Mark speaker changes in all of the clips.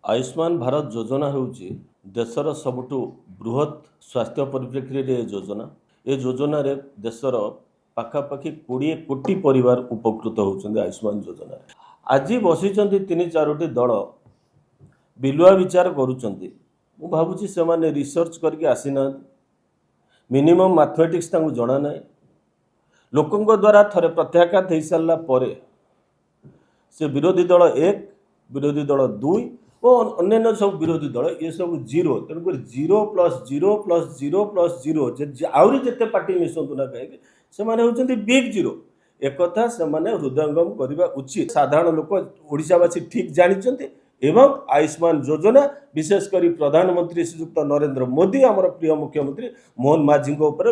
Speaker 1: आयुष्मान भारत योजना होउची देशर सबुठु बृहत स्वास्थ्य परिप्रेक्षी योजना। ये योजना रे देशर पाखापाखि 20 कोटी परिवार उपकृत होउछन्ते आयुष्मान योजना। आज बसिचन्ते 3-4टी दल बिलुआ विचार करूचन्ते। मु भाबुची से माने रिसर्च करके आसीना, मिनिमम मैथमेटिक्स तांको जणा नै। लोकंक द्वारा थरे प्रत्याघात हो सारा पर से विरोधी दल 1, विरोधी दल 2 और अन्य सब विरोधी दल ये सब 0, तेणुक 0+0+0+0 आहरी जिते पार्टी मिसतु ना कहीं से होती बिग 0। एक कथा से हृदयंगम करने उचित। साधारण लोक ओडिशावासी ठीक जानते एवं आयुष्मान योजना विशेषकर प्रधानमंत्री श्रीयुक्त नरेंद्र मोदी आमर प्रिय मुख्यमंत्री मोहन माझी लोक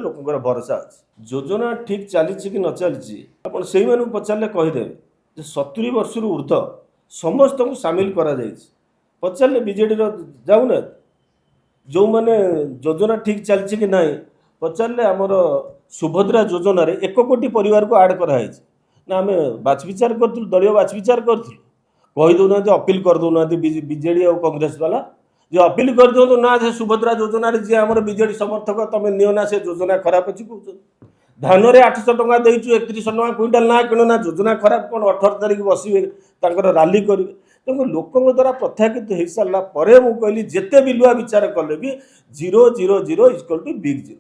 Speaker 1: भरोसा अच्छी। योजना ठीक चली कि न चली आप से पचारे कहीदे 70 वर्ष ऊर्ध समस्त को सामिल करा पचारे बीजेडी जाऊना जो मैंने योजना ठीक चलती कि ना पचारे आमर सुभद्रा योजना रे 1 कोटी परिवार को आड कराई ना आम बाछविचार करूँ दलीय बाछविचार करूँ कहीदे अपील करदे बीजेडी और कांग्रेस वाला जो अपील कर दिखाँ ना से सुभद्रा योजना जी आम बीजेडी समर्थक तुम निना से योजना खराब अच्छी कहते धान में 800 टका देचु 3100 टका क्विंटाल ना किण ना योजना खराब कौन 18 तारीख बसवे राली करेंगे। तेणु लोकों द्वारा प्रत्याघात हो सारा पर मुझे जिते बिलुआ विचार कले भी 000 इक्वल टू बिग 0।